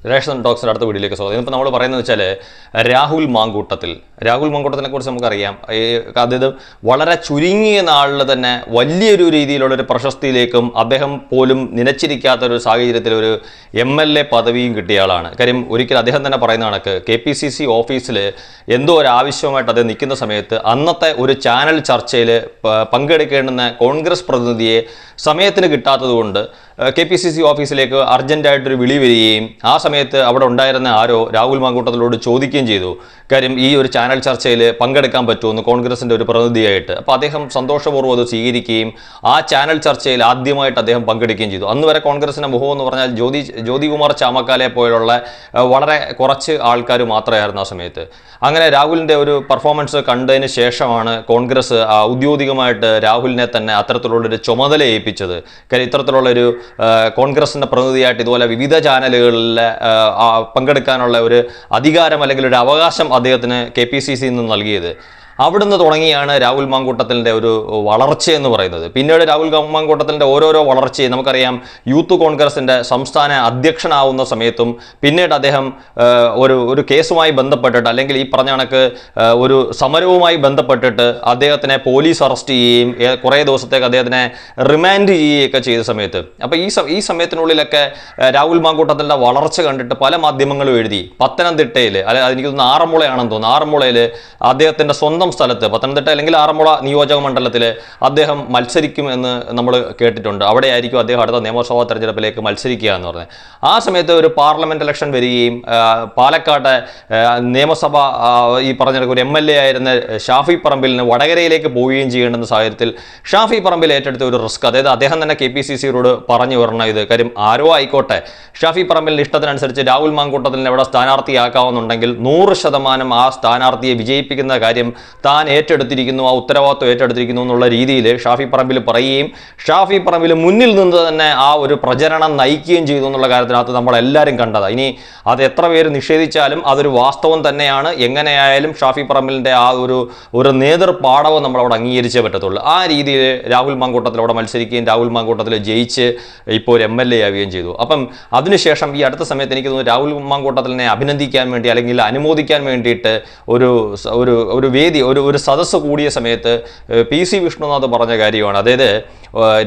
Ration ടോക്സിൻ്റെ അടുത്ത വീഡിയോയിലേക്ക് സ്വാഗതം. ഇപ്പോൾ നമ്മൾ പറയുന്നത് വെച്ചാൽ രാഹുൽ മാങ്കൂട്ടത്തിനെ കുറിച്ച് നമുക്കറിയാം. അതായത് വളരെ ചുരുങ്ങിയ നാളിൽ തന്നെ വലിയൊരു രീതിയിലുള്ളൊരു പ്രശസ്തിയിലേക്കും അദ്ദേഹം പോലും നനച്ചിരിക്കാത്തൊരു സാഹചര്യത്തിൽ ഒരു MLA പദവിയും കിട്ടിയ ആളാണ്. കാര്യം ഒരിക്കൽ അദ്ദേഹം തന്നെ പറയുന്ന കണക്ക് KPCC ഓഫീസിൽ എന്തോ ഒരു ആവശ്യമായിട്ട് അദ്ദേഹം നിൽക്കുന്ന സമയത്ത് അന്നത്തെ ഒരു ചാനൽ ചർച്ചയിൽ പങ്കെടുക്കേണ്ടുന്ന കോൺഗ്രസ് പ്രതിനിധിയെ സമയത്തിന് കിട്ടാത്തത് കൊണ്ട് KPCC ഓഫീസിലേക്ക് അർജൻറ്റായിട്ടൊരു വിളി വരികയും ആ സമയത്ത് അവിടെ ഉണ്ടായിരുന്ന ആരോ രാഹുൽ മാങ്കൂട്ടത്തിലോട് ചോദിക്കുകയും ചെയ്തു, കാര്യം ഈ ഒരു ചാനൽ ചർച്ചയിൽ പങ്കെടുക്കാൻ പറ്റുമെന്ന് കോൺഗ്രസിൻ്റെ ഒരു പ്രതിനിധിയായിട്ട്. അപ്പോൾ അദ്ദേഹം സന്തോഷപൂർവ്വം അത് സ്വീകരിക്കുകയും ആ ചാനൽ ചർച്ചയിൽ ആദ്യമായിട്ട് അദ്ദേഹം പങ്കെടുക്കുകയും ചെയ്തു. അന്ന് വരെ കോൺഗ്രസിൻ്റെ മുഖം എന്ന് പറഞ്ഞാൽ ജ്യോതികുമാർ ചാമക്കാലയെ പോലുള്ള വളരെ കുറച്ച് ആൾക്കാർ മാത്രമായിരുന്നു ആ സമയത്ത്. അങ്ങനെ രാഹുലിൻ്റെ ഒരു പെർഫോമൻസ് കണ്ടതിന് ശേഷമാണ് കോൺഗ്രസ് ഔദ്യോഗികമായിട്ട് രാഹുലിനെ തന്നെ അത്തരത്തിലുള്ളൊരു ചുമതല ഏൽപ്പിച്ചത്. കാര്യം ഇത്തരത്തിലുള്ളൊരു കോൺഗ്രസിൻ്റെ പ്രതിനിധിയായിട്ട് ഇതുപോലെ വിവിധ ചാനലുകളിൽ പങ്കെടുക്കാനുള്ള ഒരു അധികാരം അല്ലെങ്കിൽ ഒരു അവകാശം അദ്ദേഹത്തിന് KPCC നിന്ന് നൽകിയത്. അവിടുന്ന് തുടങ്ങിയാണ് രാഹുൽ മാങ്കൂട്ടത്തിൻ്റെ ഒരു വളർച്ച എന്ന് പറയുന്നത്. പിന്നീട് രാഹുൽ മാങ്കൂട്ടത്തിൻ്റെ ഓരോരോ വളർച്ചയും നമുക്കറിയാം. യൂത്ത് കോൺഗ്രസിൻ്റെ സംസ്ഥാന അധ്യക്ഷനാവുന്ന സമയത്തും പിന്നീട് അദ്ദേഹം ഒരു കേസുമായി ബന്ധപ്പെട്ടിട്ട് അല്ലെങ്കിൽ ഈ പറഞ്ഞ കണക്ക് ഒരു സമരവുമായി ബന്ധപ്പെട്ടിട്ട് അദ്ദേഹത്തിനെ പോലീസ് അറസ്റ്റ് ചെയ്യുകയും കുറേ ദിവസത്തേക്ക് അദ്ദേഹത്തിനെ റിമാൻഡ് ചെയ്യുകയൊക്കെ ചെയ്ത സമയത്ത്, അപ്പോൾ ഈ സമയത്തിനുള്ളിലൊക്കെ രാഹുൽ മാങ്കൂട്ടത്തിൻ്റെ വളർച്ച കണ്ടിട്ട് പല മാധ്യമങ്ങളും എഴുതി. പത്തനംതിട്ടയിൽ എനിക്ക് തോന്നുന്നു ആറന്മുളയാണെന്ന് തോന്നുന്നു, ആറന്മുളയിൽ അദ്ദേഹത്തിൻ്റെ സ്വന്തം സ്ഥലത്ത് പത്തനംതിട്ട അല്ലെങ്കിൽ ആറന്മുള നിയോജക മണ്ഡലത്തിൽ അദ്ദേഹം മത്സരിക്കും എന്ന് നമ്മൾ കേട്ടിട്ടുണ്ട്. അവിടെ ആയിരിക്കും അദ്ദേഹം അടുത്ത നിയമസഭാ തെരഞ്ഞെടുപ്പിലേക്ക് മത്സരിക്കുക എന്ന് പറഞ്ഞത്. ആ സമയത്ത് ഒരു പാർലമെന്റ് ഇലക്ഷൻ വരികയും പാലക്കാട് നിയമസഭ ഈ പറഞ്ഞ ഒരു MLA ആയിരുന്ന ഷാഫി പറമ്പിലിന് വടകരയിലേക്ക് പോവുകയും ചെയ്യേണ്ടുന്ന സാഹചര്യത്തിൽ ഷാഫി പറമ്പിൽ ഏറ്റെടുത്ത ഒരു റിസ്ക്, അതായത് അദ്ദേഹം തന്നെ KPCCയോട് പറഞ്ഞു വരണം ഇത് കാര്യം ആരോ ആയിക്കോട്ടെ ഷാഫി പറമ്പിലിൻ്റെ ഇഷ്ടത്തിനനുസരിച്ച് രാഹുൽ മാങ്കൂട്ടത്തിനെ ഇവിടെ സ്ഥാനാർത്ഥിയാക്കാവുന്നുണ്ടെങ്കിൽ 100% ആ സ്ഥാനാർത്ഥിയെ വിജയിപ്പിക്കുന്ന കാര്യം താൻ ഏറ്റെടുത്തിരിക്കുന്നു, ആ ഉത്തരവാദിത്വം ഏറ്റെടുത്തിരിക്കുന്നു എന്നുള്ള രീതിയിൽ ഷാഫി പറമ്പിൽ പറയുകയും ഷാഫി പറമ്പിൽ മുന്നിൽ നിന്ന് തന്നെ ആ ഒരു പ്രചരണം നയിക്കുകയും ചെയ്തു എന്നുള്ള കാര്യത്തിനകത്ത് നമ്മളെല്ലാവരും കണ്ടതാണ്. ഇനി അത് എത്ര പേര് നിഷേധിച്ചാലും അതൊരു വാസ്തവം തന്നെയാണ്. എങ്ങനെയായാലും ഷാഫി പറമ്പിലിൻ്റെ ആ ഒരു നേതൃപാഠവും നമ്മളവിടെ അംഗീകരിച്ചേ പറ്റത്തുള്ളൂ. ആ രീതിയിൽ രാഹുൽ മാങ്കൂട്ടത്തിൽ അവിടെ മത്സരിക്കുകയും രാഹുൽ മാങ്കൂട്ടത്തിൽ ജയിച്ച് ഇപ്പോൾ ഒരു MLA ആവുകയും ചെയ്തു. അപ്പം അതിനുശേഷം ഈ അടുത്ത സമയത്ത് എനിക്ക് തോന്നുന്നു രാഹുൽ മാങ്കൂട്ടത്തിനെ അഭിനന്ദിക്കാൻ വേണ്ടി അല്ലെങ്കിൽ അനുമോദിക്കാൻ വേണ്ടിയിട്ട് ഒരു വേദി ഒരു സദസ്സ് കൂടിയ സമയത്ത് PC വിഷ്ണുനാഥ് പറഞ്ഞ കാര്യമാണ്. അതായത്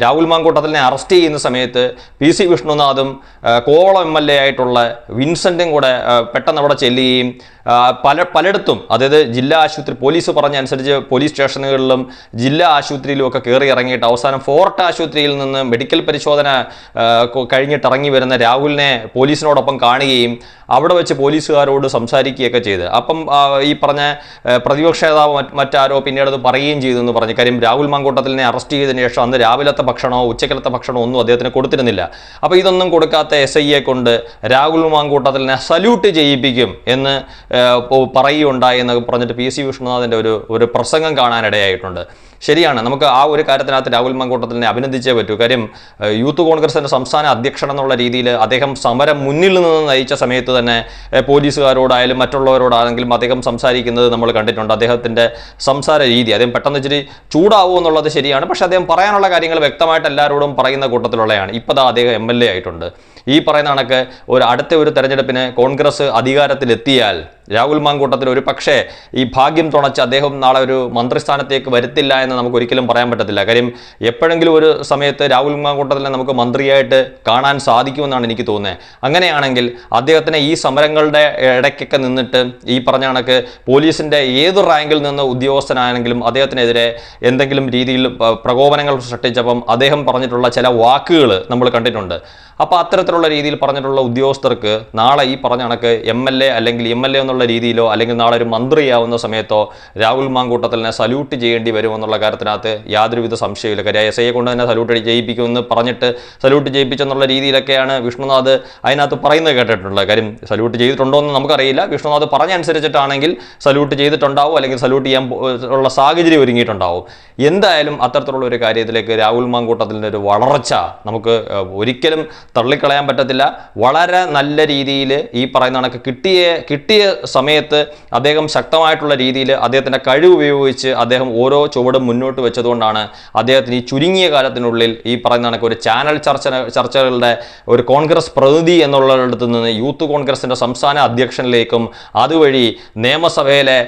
രാഹുൽ മാങ്കൂട്ടത്തിനെ അറസ്റ്റ് ചെയ്യുന്ന സമയത്ത് PC വിഷ്ണുനാഥും കോവളം MLA ആയിട്ടുള്ള വിൻസെന്റും കൂടെ പെട്ടെന്ന് അവിടെ ചെല്ലുകയും പലയിടത്തും അതായത് ജില്ലാ ആശുപത്രി പോലീസ് പറഞ്ഞനുസരിച്ച് പോലീസ് സ്റ്റേഷനുകളിലും ജില്ലാ ആശുപത്രിയിലും ഒക്കെ കയറി ഇറങ്ങിയിട്ട് അവസാനം ഫോർട്ട് ആശുപത്രിയിൽ നിന്ന് മെഡിക്കൽ പരിശോധന കഴിഞ്ഞിട്ട് ഇറങ്ങി വരുന്ന രാഹുലിനെ പോലീസിനോടൊപ്പം കാണുകയും അവിടെ വെച്ച് പോലീസുകാരോട് സംസാരിക്കുകയൊക്കെ ചെയ്ത്. അപ്പം ഈ പറഞ്ഞ പ്രതിപക്ഷ നേതാവ് മറ്റാരോ പിന്നീട് അത് പറയുകയും ചെയ്തു എന്ന് പറഞ്ഞു. കാര്യം രാഹുൽ മാങ്കൂട്ടത്തിനെ അറസ്റ്റ് ചെയ്തതിന് ശേഷം അന്ന് രാവിലത്തെ ഭക്ഷണമോ ഉച്ചക്കലത്തെ ഭക്ഷണമോ ഒന്നും അദ്ദേഹത്തിന് കൊടുത്തിരുന്നില്ല. അപ്പോൾ ഇതൊന്നും കൊടുക്കാത്ത SIയെ കൊണ്ട് രാഹുൽ മാങ്കൂട്ടത്തിനെ സല്യൂട്ട് ചെയ്യിപ്പിക്കും എന്ന് പറയുകയുണ്ടായി എന്നൊക്കെ പറഞ്ഞിട്ട് PC വിഷ്ണുനാഥിൻ്റെ ഒരു പ്രസംഗം കാണാനിടയായിട്ടുണ്ട്. ശരിയാണ്, നമുക്ക് ആ ഒരു കാര്യത്തിനകത്ത് രാഹുൽ മാങ്കൂട്ടത്തിനെ അഭിനന്ദിച്ചേ പറ്റൂ. കാര്യം യൂത്ത് കോൺഗ്രസിൻ്റെ സംസ്ഥാന അധ്യക്ഷൻ എന്നുള്ള രീതിയിൽ അദ്ദേഹം സമരം മുന്നിൽ നിന്ന് നയിച്ച സമയത്ത് തന്നെ പോലീസുകാരോടായാലും മറ്റുള്ളവരോടാണെങ്കിലും അദ്ദേഹം സംസാരിക്കുന്നത് നമ്മൾ കണ്ടിട്ടുണ്ട്. അദ്ദേഹത്തിൻ്റെ സംസാര രീതി അദ്ദേഹം പെട്ടെന്ന് ഇച്ചിരി ചൂടാവും എന്നുള്ളത് ശരിയാണ്. പക്ഷേ അദ്ദേഹം പറയാനുള്ള കാര്യങ്ങൾ വ്യക്തമായിട്ട് എല്ലാവരോടും പറയുന്ന കൂട്ടത്തിലുള്ളതാണ്. ഇപ്പോൾ അദ്ദേഹം MLA ആയിട്ടുണ്ട്. ഈ പറയുന്ന കണക്ക് അടുത്ത ഒരു തെരഞ്ഞെടുപ്പിന് കോൺഗ്രസ് അധികാരത്തിലെത്തിയാൽ രാഹുൽ മാങ്കൂട്ടത്തിൽ ഒരു പക്ഷേ ഈ ഭാഗ്യം തുണച്ച് അദ്ദേഹം നാളെ ഒരു മന്ത്രിസ്ഥാനത്തേക്ക് വരുത്തില്ല എന്ന് നമുക്ക് ഒരിക്കലും പറയാൻ പറ്റത്തില്ല. കാര്യം എപ്പോഴെങ്കിലും ഒരു സമയത്ത് രാഹുൽ മാങ്കൂട്ടത്തിനെ നമുക്ക് മന്ത്രിയായിട്ട് കാണാൻ സാധിക്കുമെന്നാണ് എനിക്ക് തോന്നുന്നത്. അങ്ങനെയാണെങ്കിൽ അദ്ദേഹത്തിന് ഈ സമരങ്ങളുടെ ഇടയ്ക്കൊക്കെ നിന്നിട്ട് ഈ പറഞ്ഞ കണക്ക് പോലീസിൻ്റെ ഏത് റാങ്കിൽ നിന്ന് ഉദ്യോഗസ്ഥനാണെങ്കിലും അദ്ദേഹത്തിനെതിരെ എന്തെങ്കിലും രീതിയിൽ പ്രകോപനങ്ങൾ സൃഷ്ടിച്ചപ്പം അദ്ദേഹം പറഞ്ഞിട്ടുള്ള ചില വാക്കുകൾ നമ്മൾ കണ്ടിട്ടുണ്ട്. അപ്പോൾ അത്തരത്തിലുള്ള രീതിയിൽ പറഞ്ഞിട്ടുള്ള ഉദ്യോഗസ്ഥർക്ക് നാളെ ഈ പറഞ്ഞ കണക്ക് MLA അല്ലെങ്കിൽ MLA എന്നുള്ള രീതിയിലോ അല്ലെങ്കിൽ നാളെ ഒരു മന്ത്രിയാവുന്ന സമയത്തോ രാഹുൽ മാങ്കൂട്ടത്തിനെ സല്യൂട്ട് ചെയ്യേണ്ടി വരുമെന്നുള്ള കാര്യത്തിനകത്ത് യാതൊരുവിധ സംശയമില്ല. കാര്യം SIയെ കൊണ്ട് തന്നെ സല്യൂട്ട് ചെയ്യിപ്പിക്കുമെന്ന് പറഞ്ഞിട്ട് സല്യൂട്ട് ചെയ്യിപ്പിച്ചെന്നുള്ള രീതിയിലൊക്കെയാണ് വിഷ്ണുനാഥ് അതിനകത്ത് പറയുന്നത് കേട്ടിട്ടുള്ളത്. കാര്യം സല്യൂട്ട് ചെയ്തിട്ടുണ്ടോ എന്ന് നമുക്കറിയില്ല. വിഷ്ണുനാഥ് പറഞ്ഞനുസരിച്ചിട്ടാണെങ്കിൽ സല്യൂട്ട് ചെയ്തിട്ടുണ്ടാവും അല്ലെങ്കിൽ സല്യൂട്ട് ചെയ്യാൻ ഉള്ള സാഹചര്യം ഒരുങ്ങിയിട്ടുണ്ടാവും. എന്തായാലും അത്തരത്തിലുള്ള ഒരു കാര്യത്തിലേക്ക് രാഹുൽ മാങ്കൂട്ടത്തിൻ്റെ ഒരു വളർച്ച നമുക്ക് ഒരിക്കലും തള്ളിക്കളയാൻ പറ്റത്തില്ല. വളരെ നല്ല രീതിയിൽ ഈ പറയുന്ന കണക്ക് കിട്ടിയ സമയത്ത് അദ്ദേഹം ശക്തമായിട്ടുള്ള രീതിയിൽ അദ്ദേഹത്തിൻ്റെ കഴിവ് ഉപയോഗിച്ച് അദ്ദേഹം ഓരോ ചുവടും മുന്നോട്ട് വെച്ചതുകൊണ്ടാണ് അദ്ദേഹത്തിന് ഈ ചുരുങ്ങിയ കാലത്തിനുള്ളിൽ ഈ പറയുന്ന കണക്ക് ഒരു ചാനൽ ചർച്ചകളുടെ ഒരു കോൺഗ്രസ് പ്രതിനിധി എന്നുള്ളിടത്ത് നിന്ന് യൂത്ത് കോൺഗ്രസിൻ്റെ സംസ്ഥാന അധ്യക്ഷനിലേക്കും അതുവഴി നിയമസഭയിലെ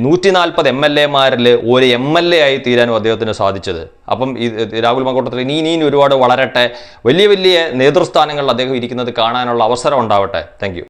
140 MLA-മാരിൽ ഒരു MLA ആയി തീരാനും അദ്ദേഹത്തിന് സാധിച്ചത്. അപ്പം ഈ രാഹുൽ മാങ്കൂട്ടത്തിൽ ഇനിയും ഒരുപാട് വളരട്ടെ, വലിയ നേതൃസ്ഥാനങ്ങളിൽ അദ്ദേഹം ഇരിക്കുന്നത് കാണാനുള്ള അവസരം ഉണ്ടാവട്ടെ. Thank you.